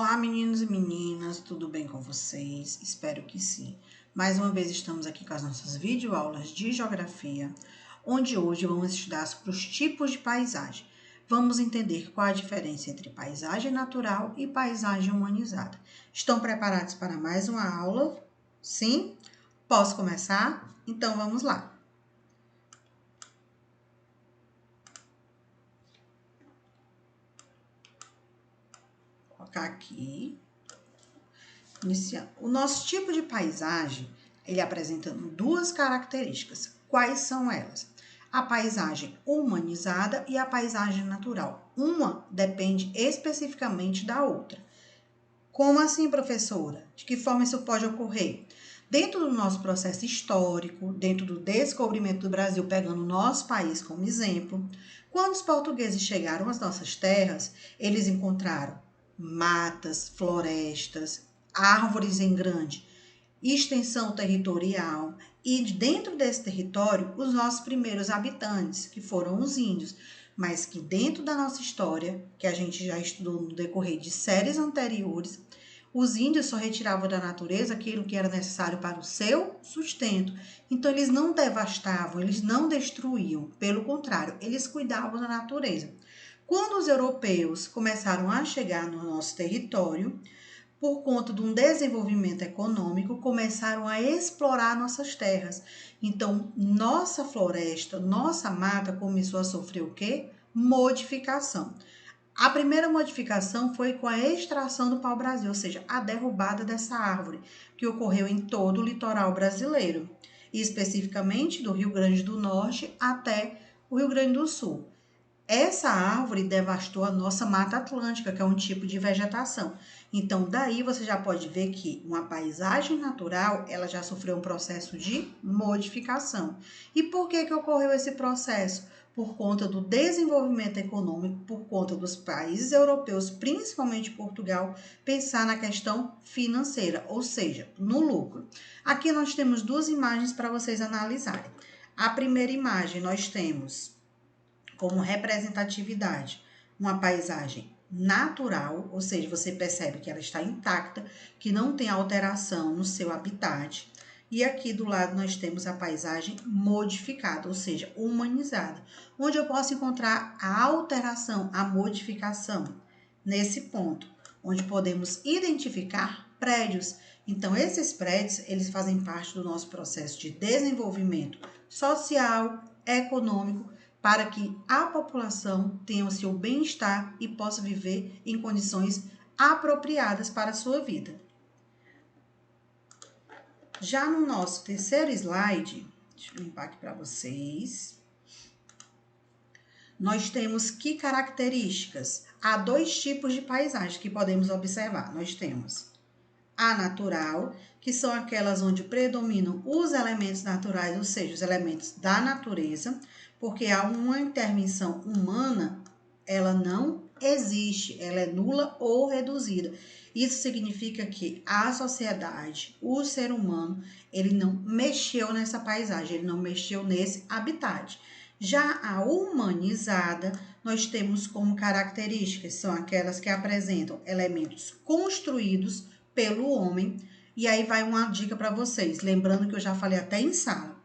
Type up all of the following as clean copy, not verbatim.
Olá, meninos e meninas, tudo bem com vocês? Espero que sim. Mais uma vez estamos aqui com as nossas videoaulas de geografia, onde hoje vamos estudar sobre os tipos de paisagem. Vamos entender qual a diferença entre paisagem natural e paisagem humanizada. Estão preparados para mais uma aula? Sim? Posso começar? Então vamos lá. Vou colocar aqui. Iniciando. O nosso tipo de paisagem, ele apresenta duas características. Quais são elas? A paisagem humanizada e a paisagem natural. Uma depende especificamente da outra. Como assim, professora? De que forma isso pode ocorrer? Dentro do nosso processo histórico, dentro do descobrimento do Brasil, pegando o nosso país como exemplo, quando os portugueses chegaram às nossas terras, eles encontraram matas, florestas, árvores em grande extensão territorial e dentro desse território os nossos primeiros habitantes, que foram os índios, mas que dentro da nossa história, que a gente já estudou no decorrer de séries anteriores, os índios só retiravam da natureza aquilo que era necessário para o seu sustento. Então eles não devastavam, eles não destruíam, pelo contrário, eles cuidavam da natureza. Quando os europeus começaram a chegar no nosso território, por conta de um desenvolvimento econômico, começaram a explorar nossas terras. Então, nossa floresta, nossa mata começou a sofrer o quê? Modificação. A primeira modificação foi com a extração do pau-brasil, ou seja, a derrubada dessa árvore, que ocorreu em todo o litoral brasileiro, e especificamente do Rio Grande do Norte até o Rio Grande do Sul. Essa árvore devastou a nossa Mata Atlântica, que é um tipo de vegetação. Então, daí você já pode ver que uma paisagem natural, ela já sofreu um processo de modificação. E por que ocorreu esse processo? Por conta do desenvolvimento econômico, por conta dos países europeus, principalmente Portugal, pensar na questão financeira, ou seja, no lucro. Aqui nós temos duas imagens para vocês analisarem. A primeira imagem nós temos como representatividade uma paisagem natural, ou seja, você percebe que ela está intacta, que não tem alteração no seu habitat. E aqui do lado nós temos a paisagem modificada, ou seja, humanizada, onde eu posso encontrar a alteração, a modificação nesse ponto, onde podemos identificar prédios. Então, esses prédios, eles fazem parte do nosso processo de desenvolvimento social, econômico, para que a população tenha o seu bem-estar e possa viver em condições apropriadas para a sua vida. Já no nosso terceiro slide, deixa eu limpar aqui para vocês, nós temos que características? Há dois tipos de paisagem que podemos observar. Nós temos a natural, que são aquelas onde predominam os elementos naturais, ou seja, os elementos da natureza, porque há uma intervenção humana, ela não existe, ela é nula ou reduzida. Isso significa que a sociedade, o ser humano, ele não mexeu nessa paisagem, ele não mexeu nesse habitat. Já a humanizada, nós temos como características, são aquelas que apresentam elementos construídos pelo homem. E aí vai uma dica para vocês, lembrando que eu já falei até em sala.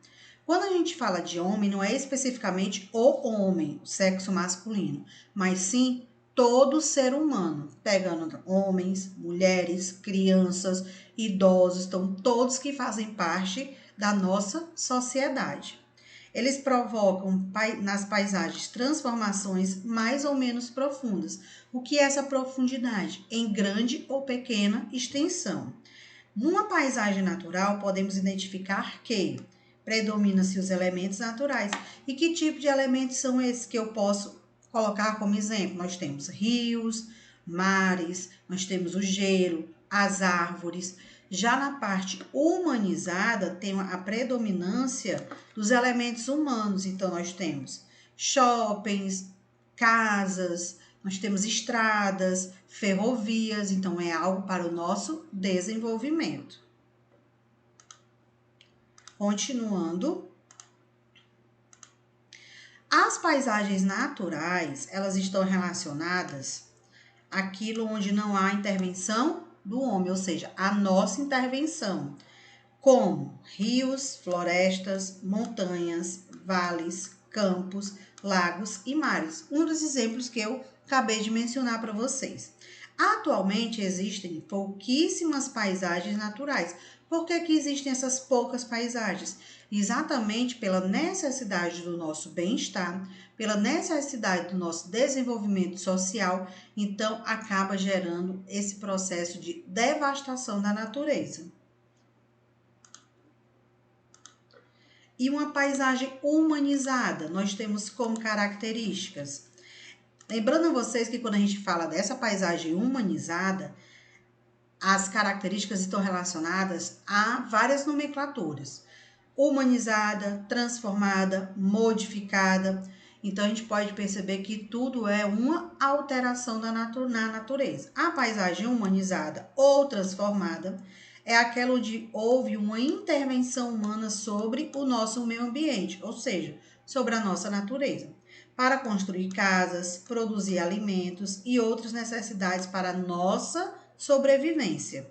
Quando a gente fala de homem, não é especificamente o homem, o sexo masculino, mas sim todo ser humano, pegando homens, mulheres, crianças, idosos, então todos que fazem parte da nossa sociedade. Eles provocam nas paisagens transformações mais ou menos profundas. O que é essa profundidade? Em grande ou pequena extensão. Numa paisagem natural, podemos identificar que predominam-se os elementos naturais. E que tipo de elementos são esses que eu posso colocar como exemplo? Nós temos rios, mares, nós temos o gelo, as árvores. Já na parte humanizada, tem a predominância dos elementos humanos. Então, nós temos shoppings, casas, nós temos estradas, ferrovias. Então, é algo para o nosso desenvolvimento. Continuando. As paisagens naturais, elas estão relacionadas aquilo onde não há intervenção do homem, ou seja, a nossa intervenção, como rios, florestas, montanhas, vales, campos, lagos e mares. Um dos exemplos que eu acabei de mencionar para vocês. Atualmente existem pouquíssimas paisagens naturais. Por que existem essas poucas paisagens? Exatamente pela necessidade do nosso bem-estar, pela necessidade do nosso desenvolvimento social, então acaba gerando esse processo de devastação da natureza. E uma paisagem humanizada, nós temos como características. Lembrando a vocês que quando a gente fala dessa paisagem humanizada, as características estão relacionadas a várias nomenclaturas. Humanizada, transformada, modificada. Então, a gente pode perceber que tudo é uma alteração na natureza. A paisagem humanizada ou transformada é aquela onde houve uma intervenção humana sobre o nosso meio ambiente, ou seja, sobre a nossa natureza, para construir casas, produzir alimentos e outras necessidades para a nossa sobrevivência.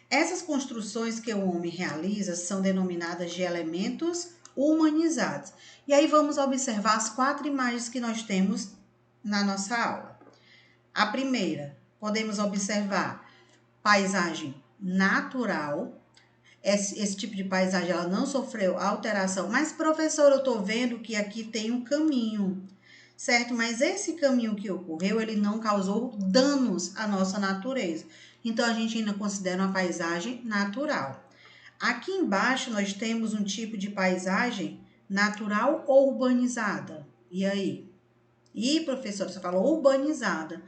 Essas construções que o homem realiza são denominadas de elementos humanizados. E aí vamos observar as 4 imagens que nós temos na nossa aula. A primeira, podemos observar paisagem natural. Esse tipo de paisagem ela não sofreu alteração. Mas, professor, eu estou vendo que aqui tem um caminho, certo? Mas esse caminho que ocorreu, ele não causou danos à nossa natureza. Então, a gente ainda considera uma paisagem natural. Aqui embaixo, nós temos um tipo de paisagem natural ou urbanizada. E aí? E, professora, você falou urbanizada.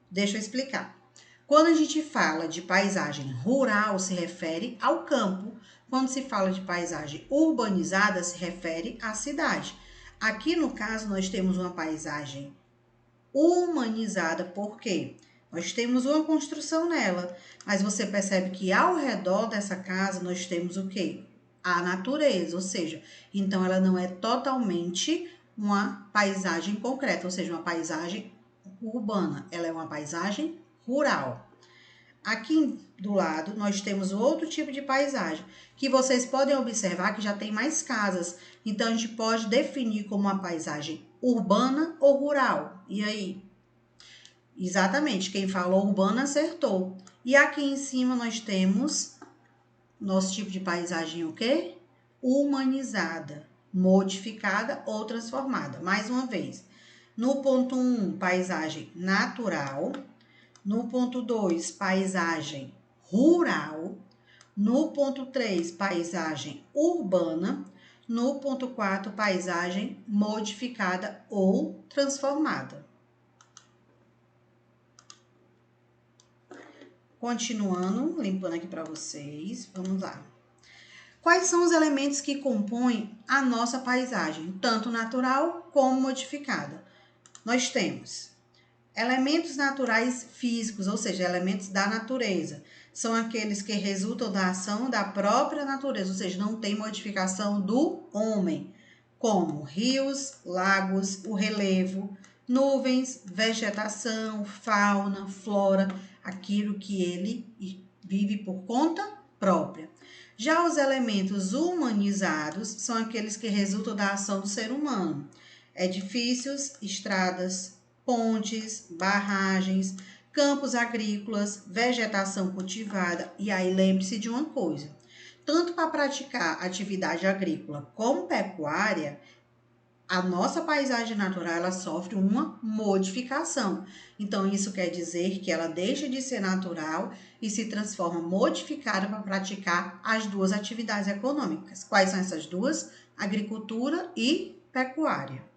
Deixa eu explicar. Quando a gente fala de paisagem rural, se refere ao campo. Quando se fala de paisagem urbanizada, se refere à cidade. Aqui, no caso, nós temos uma paisagem humanizada, por quê? Nós temos uma construção nela, mas você percebe que ao redor dessa casa nós temos o quê? A natureza, ou seja, então ela não é totalmente uma paisagem concreta, ou seja, uma paisagem urbana, ela é uma paisagem rural. Aqui do lado nós temos outro tipo de paisagem, que vocês podem observar que já tem mais casas, então a gente pode definir como uma paisagem urbana ou rural. E aí? Exatamente, quem falou urbana acertou. E aqui em cima nós temos nosso tipo de paisagem o quê? Humanizada, modificada ou transformada. Mais uma vez, no ponto 1, paisagem natural. No ponto 2, paisagem rural. No ponto 3, paisagem urbana. No ponto 4, paisagem modificada ou transformada. Continuando, limpando aqui para vocês, vamos lá. Quais são os elementos que compõem a nossa paisagem, tanto natural como modificada? Nós temos elementos naturais físicos, ou seja, elementos da natureza. São aqueles que resultam da ação da própria natureza, ou seja, não tem modificação do homem, como rios, lagos, o relevo, nuvens, vegetação, fauna, flora, aquilo que ele vive por conta própria. Já os elementos humanizados são aqueles que resultam da ação do ser humano. Edifícios, estradas, pontes, barragens, campos agrícolas, vegetação cultivada. E aí lembre-se de uma coisa, tanto para praticar atividade agrícola como pecuária, a nossa paisagem natural ela sofre uma modificação. Então, isso quer dizer que ela deixa de ser natural e se transforma modificada para praticar as duas atividades econômicas. Quais são essas duas? Agricultura e pecuária.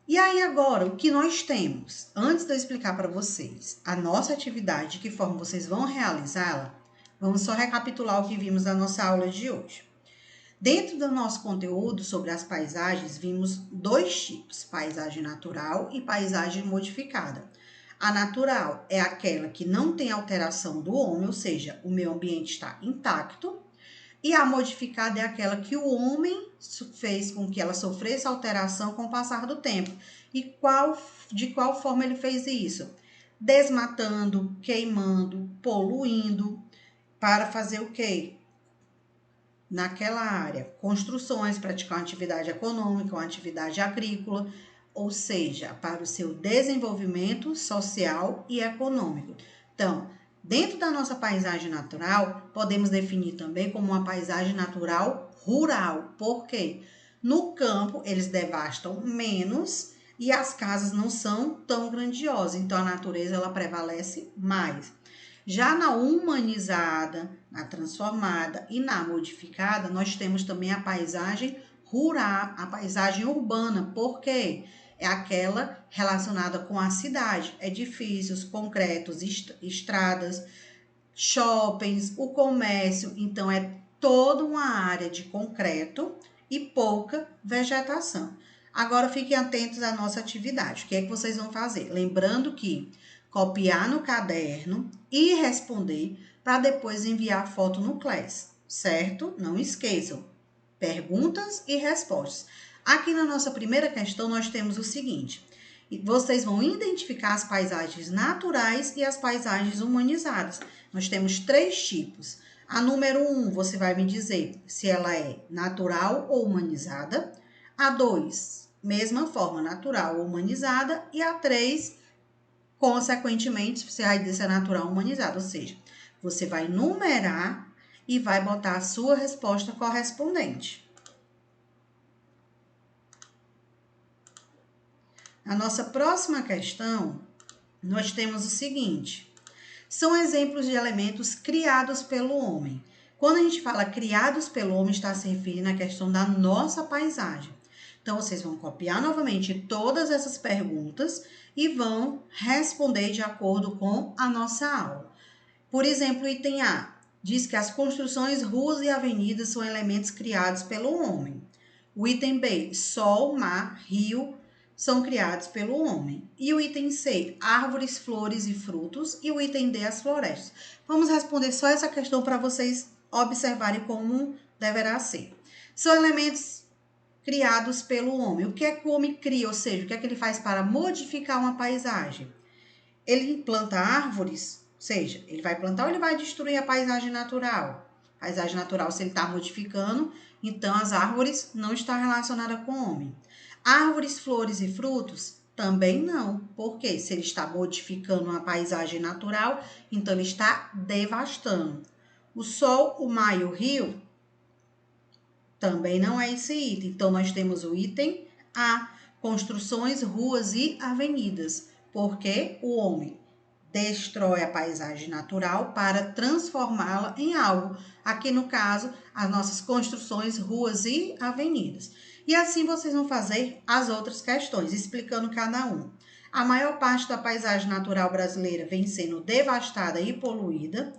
E aí agora, o que nós temos? Antes de eu explicar para vocês a nossa atividade, de que forma vocês vão realizá-la, vamos só recapitular o que vimos na nossa aula de hoje. Dentro do nosso conteúdo sobre as paisagens, vimos 2 tipos, paisagem natural e paisagem modificada. A natural é aquela que não tem alteração do homem, ou seja, o meio ambiente está intacto. E a modificada é aquela que o homem fez com que ela sofresse alteração com o passar do tempo. E de qual forma ele fez isso? Desmatando, queimando, poluindo, para fazer o quê? Naquela área, construções, praticar uma atividade econômica, uma atividade agrícola, ou seja, para o seu desenvolvimento social e econômico. Então, dentro da nossa paisagem natural, podemos definir também como uma paisagem natural rural. Por quê? No campo, eles devastam menos e as casas não são tão grandiosas, então a natureza ela prevalece mais. Já na humanizada, na transformada e na modificada, nós temos também a paisagem rural, a paisagem urbana. Por quê? É aquela relacionada com a cidade, edifícios, concretos, estradas, shoppings, o comércio. Então, é toda uma área de concreto e pouca vegetação. Agora, fiquem atentos à nossa atividade. O que é que vocês vão fazer? Lembrando que copiar no caderno e responder para depois enviar a foto no Class, certo? Não esqueçam, perguntas e respostas. Aqui na nossa primeira questão, nós temos o seguinte: vocês vão identificar as paisagens naturais e as paisagens humanizadas. Nós temos 3 tipos. A número 1, você vai me dizer se ela é natural ou humanizada. A 2, mesma forma, natural ou humanizada. E a 3, consequentemente, você vai dizer se é natural ou humanizada. Ou seja, você vai numerar e vai botar a sua resposta correspondente. A nossa próxima questão, nós temos o seguinte: são exemplos de elementos criados pelo homem. Quando a gente fala criados pelo homem, está se referindo à questão da nossa paisagem. Então, vocês vão copiar novamente todas essas perguntas e vão responder de acordo com a nossa aula. Por exemplo, item A diz que as construções, ruas e avenidas são elementos criados pelo homem. O item B, sol, mar, rio, são criados pelo homem. E o item C, árvores, flores e frutos. E o item D, as florestas. Vamos responder só essa questão para vocês observarem como deverá ser. São elementos criados pelo homem. O que é que o homem cria? Ou seja, o que é que ele faz para modificar uma paisagem? Ele planta árvores, ou seja, ele vai plantar ou ele vai destruir a paisagem natural? Paisagem natural, se ele está modificando, então as árvores não estão relacionadas com o homem. Árvores, flores e frutos? Também não. Por quê? Se ele está modificando uma paisagem natural, então ele está devastando. O sol, o mar e o rio? Também não é esse item. Então, nós temos o item A, construções, ruas e avenidas. Porque o homem destrói a paisagem natural para transformá-la em algo. Aqui, no caso, as nossas construções, ruas e avenidas. E assim vocês vão fazer as outras questões, explicando cada um. A maior parte da paisagem natural brasileira vem sendo devastada e poluída.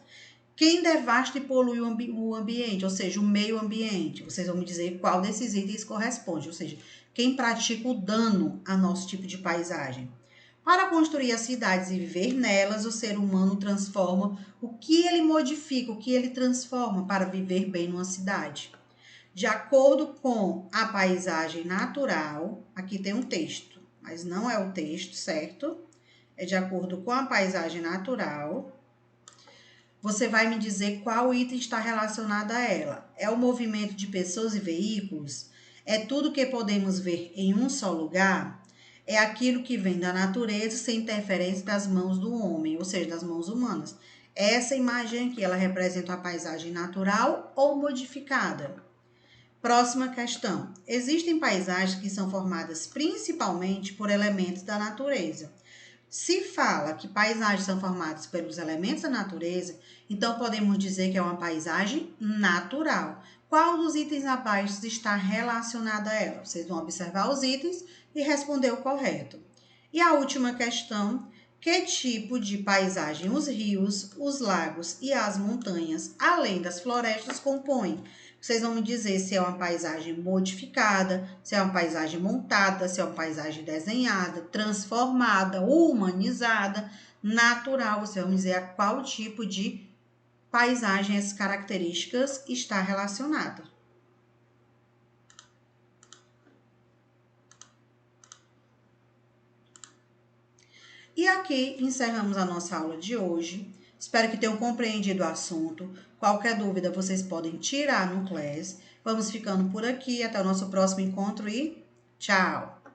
Quem devasta e polui o ambiente, ou seja, o meio ambiente? Vocês vão me dizer qual desses itens corresponde, ou seja, quem pratica o dano a nosso tipo de paisagem. Para construir as cidades e viver nelas, o ser humano transforma o que ele modifica, o que ele transforma para viver bem numa cidade. De acordo com a paisagem natural, aqui tem um texto, mas não é o texto, certo? É de acordo com a paisagem natural. Você vai me dizer qual item está relacionado a ela. É o movimento de pessoas e veículos? É tudo que podemos ver em um só lugar? É aquilo que vem da natureza sem interferência das mãos do homem, ou seja, das mãos humanas. Essa imagem aqui, ela representa a paisagem natural ou modificada? Próxima questão. Existem paisagens que são formadas principalmente por elementos da natureza. Se fala que paisagens são formadas pelos elementos da natureza, então podemos dizer que é uma paisagem natural. Qual dos itens abaixo está relacionado a ela? Vocês vão observar os itens e responder o correto. E a última questão: que tipo de paisagem os rios, os lagos e as montanhas, além das florestas, compõem? Vocês vão me dizer se é uma paisagem modificada, se é uma paisagem montada, se é uma paisagem desenhada, transformada, humanizada, natural. Vocês vão me dizer a qual tipo de paisagem, essas características está relacionada. E aqui encerramos a nossa aula de hoje. Espero que tenham compreendido o assunto. Qualquer dúvida vocês podem tirar no Class. Vamos ficando por aqui. Até o nosso próximo encontro e tchau!